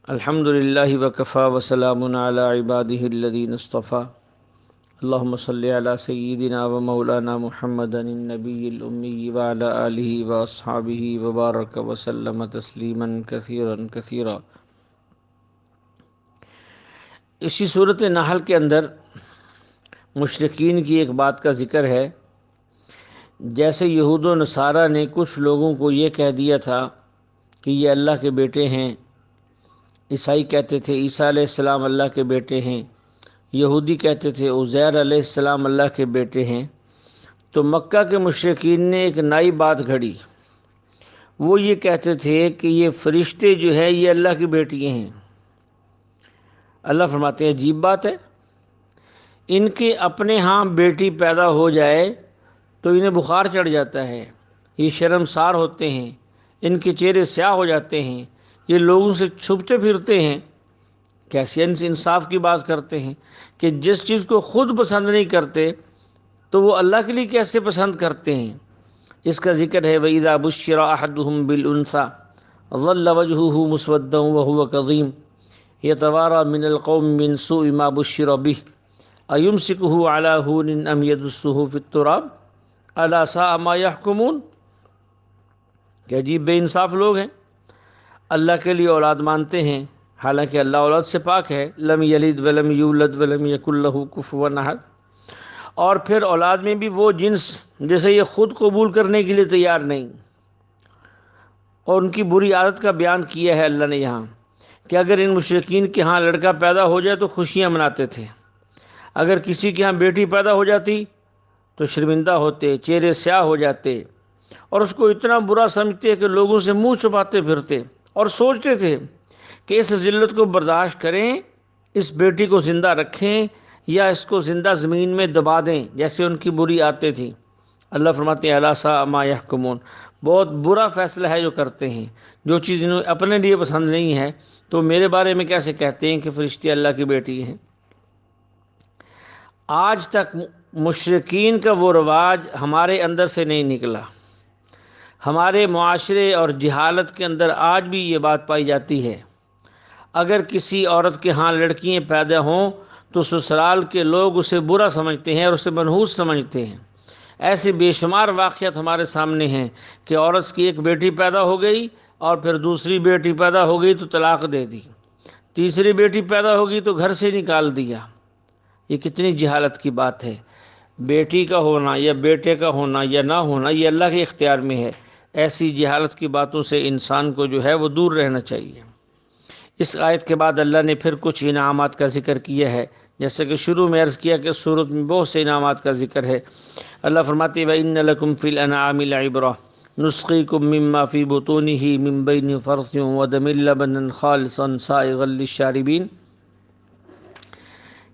الحمد للہ وکفی وسلام علی عبادہ الذین اصطفیٰ اللہم صلی علی سیدنا و مولانا محمد النبی الامی وعلی آلہ واصحابہ وبارک وسلم تسلیما کثیرا کثیرا۔ اسی صورت نحل کے اندر مشرکین کی ایک بات کا ذکر ہے۔ جیسے یہود و نصارہ نے کچھ لوگوں کو یہ کہہ دیا تھا کہ یہ اللہ کے بیٹے ہیں، عیسائی کہتے تھے عیسیٰ علیہ السلام اللہ کے بیٹے ہیں، یہودی کہتے تھے عزیر علیہ السلام اللہ کے بیٹے ہیں، تو مکہ کے مشرکین نے ایک نئی بات گھڑی۔ وہ یہ کہتے تھے کہ یہ فرشتے جو ہے یہ اللہ کی بیٹیاں ہیں۔ اللہ فرماتے ہیں عجیب بات ہے، ان کے اپنے ہاں بیٹی پیدا ہو جائے تو انہیں بخار چڑھ جاتا ہے، یہ شرمسار ہوتے ہیں، ان کے چہرے سیاہ ہو جاتے ہیں، یہ لوگوں سے چھپتے پھرتے ہیں۔ کیسے انصاف کی بات کرتے ہیں کہ جس چیز کو خود پسند نہیں کرتے تو وہ اللہ کے لیے کیسے پسند کرتے ہیں۔ اس کا ذکر ہے وَإِذَا بُشِّرَ أَحَدُهُم بِالْأُنثىٰ ظَلَّ وَجْهُهُ مُسْوَدًّا وَهُوَ كَظِيمٌ يَتَوَارَىٰ مِنَ الْقَوْمِ مِنْ سُوءِ مَا بُشِّرَ بِهِ أَيُمْسِكُهُ عَلَىٰ هُونٍ أَمْ يَدُسُّهُ فِي التُّرَابِ أَلَا سَاءَ مَا يَحْكُمُونَ۔ کہ عجیب بے انصاف لوگ ہیں، اللہ کے لیے اولاد مانتے ہیں حالانکہ اللہ اولاد سے پاک ہے، لم یلد ولم یولد ولم یکن لہ کفوا احد، اور پھر اولاد میں بھی وہ جنس جیسے یہ خود قبول کرنے کے لیے تیار نہیں۔ اور ان کی بری عادت کا بیان کیا ہے اللہ نے یہاں کہ اگر ان مشرکین کے ہاں لڑکا پیدا ہو جائے تو خوشیاں مناتے تھے، اگر کسی کے ہاں بیٹی پیدا ہو جاتی تو شرمندہ ہوتے، چہرے سیاہ ہو جاتے، اور اس کو اتنا برا سمجھتے کہ لوگوں سے منہ چھپاتے پھرتے، اور سوچتے تھے کہ اس ذلت کو برداشت کریں، اس بیٹی کو زندہ رکھیں یا اس کو زندہ زمین میں دبا دیں جیسے ان کی بری عادتیں تھیں۔ اللہ فرماتے ہیں الا ساء ما یحکمون، بہت برا فیصلہ ہے جو کرتے ہیں، جو چیز انہیں اپنے لیے پسند نہیں ہے تو میرے بارے میں کیسے کہتے ہیں کہ فرشتے اللہ کی بیٹی ہیں۔ آج تک مشرکین کا وہ رواج ہمارے اندر سے نہیں نکلا، ہمارے معاشرے اور جہالت کے اندر آج بھی یہ بات پائی جاتی ہے۔ اگر کسی عورت کے ہاں لڑکیاں پیدا ہوں تو سسرال کے لوگ اسے برا سمجھتے ہیں اور اسے منحوس سمجھتے ہیں۔ ایسے بے شمار واقعات ہمارے سامنے ہیں کہ عورت کی ایک بیٹی پیدا ہو گئی اور پھر دوسری بیٹی پیدا ہو گئی تو طلاق دے دی، تیسری بیٹی پیدا ہوگی تو گھر سے نکال دیا۔ یہ کتنی جہالت کی بات ہے۔ بیٹی کا ہونا یا بیٹے کا ہونا یا نہ ہونا یہ اللہ کے اختیار میں ہے۔ ایسی جہالت کی باتوں سے انسان کو جو ہے وہ دور رہنا چاہیے۔ اس آیت کے بعد اللہ نے پھر کچھ انعامات کا ذکر کیا ہے، جیسے کہ شروع میں عرض کیا کہ سورت میں بہت سے انعامات کا ذکر ہے۔ اللہ فرماتے ہیں وَإِنَّ لَكُمْ فِي الْأَنْعَامِ لَعِبْرَةً نُسْقِيكُم مِّمَّا فِي بُطُونِهِ مِن بَيْنِ فَرْثٍ وَدَمٍ لَبَنًا خَالِصًا سَائِغًا لِّلشَّارِبِينَ۔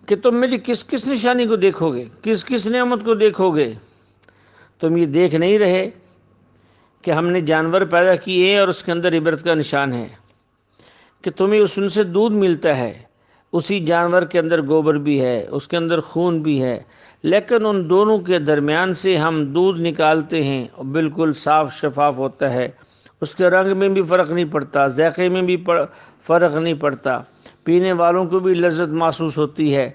کہ تم میری کس کس نشانی کو دیکھو گے، کس کس نعمت کو دیکھو گے؟ تم یہ دیکھ نہیں رہے کہ ہم نے جانور پیدا کیے اور اس کے اندر عبرت کا نشان ہے، کہ تمہیں ان سے دودھ ملتا ہے، اسی جانور کے اندر گوبر بھی ہے، اس کے اندر خون بھی ہے، لیکن ان دونوں کے درمیان سے ہم دودھ نکالتے ہیں اور بالکل صاف شفاف ہوتا ہے، اس کے رنگ میں بھی فرق نہیں پڑتا، ذائقے میں بھی فرق نہیں پڑتا، پینے والوں کو بھی لذت محسوس ہوتی ہے۔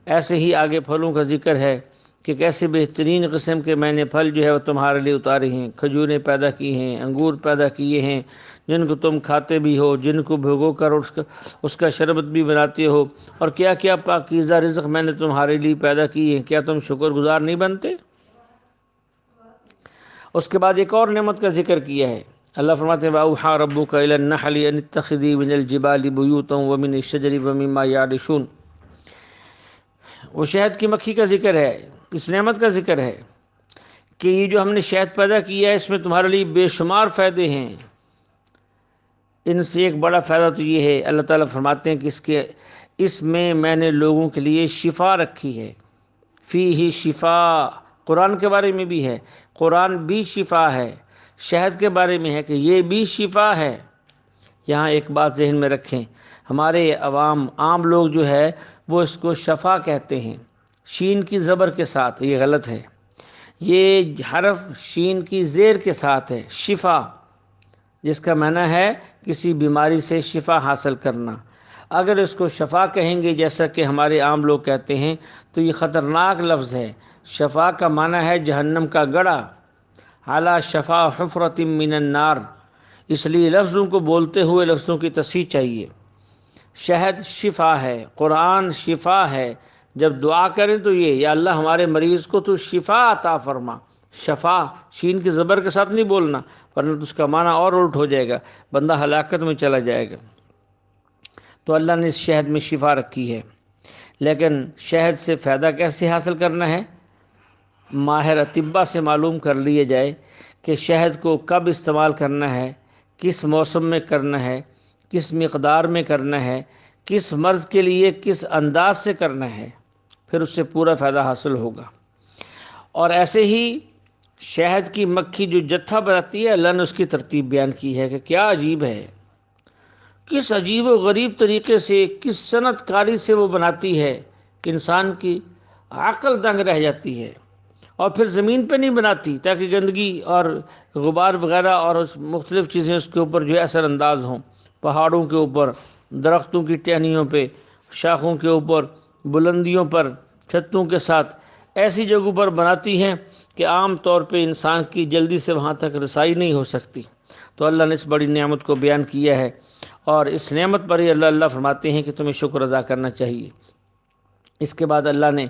ایسے ہی آگے پھلوں کا ذکر ہے کہ کیسے بہترین قسم کے میں نے پھل جو ہے وہ تمہارے لیے اتارے ہیں، کھجوریں پیدا کی ہیں، انگور پیدا کیے ہیں جن کو تم کھاتے بھی ہو، جن کو بھگو کر اس کا شربت بھی بناتے ہو، اور کیا کیا پاکیزہ رزق میں نے تمہارے لیے پیدا کی ہے، کیا تم شکر گزار نہیں بنتے؟ اس کے بعد ایک اور نعمت کا ذکر کیا ہے۔ اللہ فرماتے ہیں وَأَوْحَىٰ رَبُّكَ إِلَى النَّحْلِ أَنِ اتَّخِذِي مِنَ الْجِبَالِ بُيُوتًا وَمِنَ الشَّجَرِ وَمِمَّا يَعْرِشُونَ۔ وہ شہد کی مکھی کا ذکر ہے، اس نعمت کا ذکر ہے کہ یہ جو ہم نے شہد پیدا کیا ہے اس میں تمہارے لیے بے شمار فائدے ہیں۔ ان سے ایک بڑا فائدہ تو یہ ہے، اللہ تعالیٰ فرماتے ہیں کہ اس میں میں نے لوگوں کے لیے شفا رکھی ہے۔ فیہ شفا، قرآن کے بارے میں بھی ہے، قرآن بھی شفا ہے، شہد کے بارے میں ہے کہ یہ بھی شفا ہے۔ یہاں ایک بات ذہن میں رکھیں، ہمارے عام لوگ جو ہے وہ اس کو شفا کہتے ہیں، شین کی زبر کے ساتھ، یہ غلط ہے، یہ حرف شین کی زیر کے ساتھ ہے، شفا۔ جس کا معنی ہے کسی بیماری سے شفا حاصل کرنا۔ اگر اس کو شفا کہیں گے جیسا کہ ہمارے عام لوگ کہتے ہیں تو یہ خطرناک لفظ ہے۔ شفا کا معنی ہے جہنم کا گڑھا، اعلیٰ شفا حفرت من النار، اس لیے لفظوں کو بولتے ہوئے لفظوں کی تصحیح چاہیے۔ شہد شفا ہے، قرآن شفا ہے۔ جب دعا کریں تو یہ یا اللہ ہمارے مریض کو تو شفا عطا فرما۔ شفا شین کی زبر کے ساتھ نہیں بولنا ورنہ تو اس کا معنی اور الٹ ہو جائے گا، بندہ ہلاکت میں چلا جائے گا۔ تو اللہ نے اس شہد میں شفا رکھی ہے، لیکن شہد سے فائدہ کیسے حاصل کرنا ہے؟ ماہر اطباء سے معلوم کر لیے جائے کہ شہد کو کب استعمال کرنا ہے، کس موسم میں کرنا ہے، کس مقدار میں کرنا ہے، کس مرض کے لیے کس انداز سے کرنا ہے، پھر اس سے پورا فائدہ حاصل ہوگا۔ اور ایسے ہی شہد کی مکھی جو جتھا بناتی ہے، اللہ نے اس کی ترتیب بیان کی ہے کہ کیا عجیب ہے، کس عجیب و غریب طریقے سے، کس صنعت کاری سے وہ بناتی ہے کہ انسان کی عقل دنگ رہ جاتی ہے۔ اور پھر زمین پہ نہیں بناتی تاکہ گندگی اور غبار وغیرہ اور مختلف چیزیں اس کے اوپر جو ہے اثر انداز ہوں، پہاڑوں کے اوپر، درختوں کی ٹہنیوں پہ، شاخوں کے اوپر، بلندیوں پر، چھتوں کے ساتھ ایسی جگہوں پر بناتی ہیں کہ عام طور پہ انسان کی جلدی سے وہاں تک رسائی نہیں ہو سکتی۔ تو اللہ نے اس بڑی نعمت کو بیان کیا ہے، اور اس نعمت پر ہی اللہ فرماتے ہیں کہ تمہیں شکر ادا کرنا چاہیے۔ اس کے بعد اللہ نے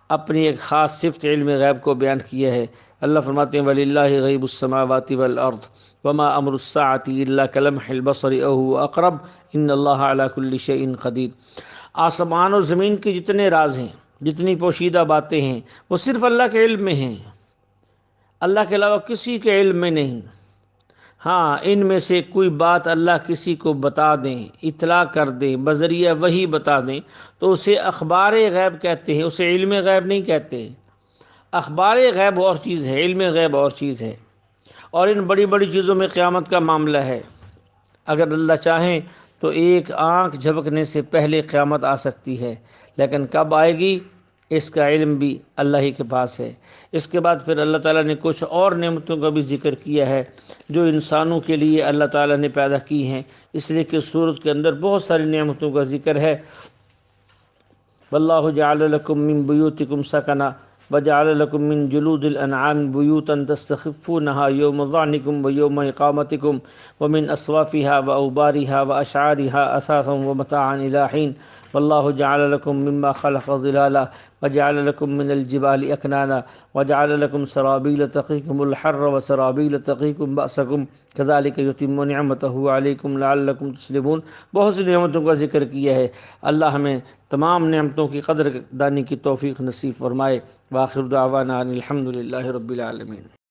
اپنی ایک خاص صفت علم غیب کو بیان کیا ہے۔ اللہ فرماتے ہیں وَلِلَّهِ غَيْبُ السَّمَاوَاتِ وَالْأَرْضِ وَمَا أَمْرُ السَّاعَةِ إِلَّا كَلَمْحِ الْبَصَرِ أَوْ هُوَ أَقْرَبُ إِنَّ اللَّهَ عَلَى كُلِّ شَيْءٍ قَدِيرٌ۔ آسمان اور زمین کے جتنے راز ہیں، جتنی پوشیدہ باتیں ہیں، وہ صرف اللہ کے علم میں ہیں، اللہ کے علاوہ کسی کے علم میں نہیں۔ ہاں، ان میں سے کوئی بات اللہ کسی کو بتا دیں، اطلاع کر دیں، بذریعہ وحی بتا دیں تو اسے اخبار غیب کہتے ہیں، اسے علم غیب نہیں کہتے۔ اخبار غیب اور چیز ہے، علم غیب اور چیز ہے۔ اور ان بڑی بڑی چیزوں میں قیامت کا معاملہ ہے۔ اگر اللہ چاہیں تو ایک آنکھ جھپکنے سے پہلے قیامت آ سکتی ہے، لیکن کب آئے گی اس کا علم بھی اللہ ہی کے پاس ہے۔ اس کے بعد پھر اللہ تعالیٰ نے کچھ اور نعمتوں کا بھی ذکر کیا ہے جو انسانوں کے لیے اللہ تعالیٰ نے پیدا کی ہیں، اس لیے کہ سورت کے اندر بہت ساری نعمتوں کا ذکر ہے۔ واللہ جعل لکم من بیوتکم سکنا وجعل لکم من جلود الانعام بیوتا تستخفونها یوم ظعنکم ویوم اقامتکم ومن اصوافها واوبارها واشعارها اثاثا ومتاعا الى حین واللہ جعل لکم مما خلق ظلالا وجعل لکم من الجبال اکنانا وجعل لکم سرابیل تقیکم الحر وسرابیل تقیکم بأسکم کذالک یتم نعمتہ علیکم لعلکم تسلمون۔ بہت سی نعمتوں کا ذکر کیا ہے۔ اللہ ہمیں تمام نعمتوں کی قدر دانی کی توفیق نصیب فرمائے۔ وآخر دعوانا ان الحمد للہ رب العالمین۔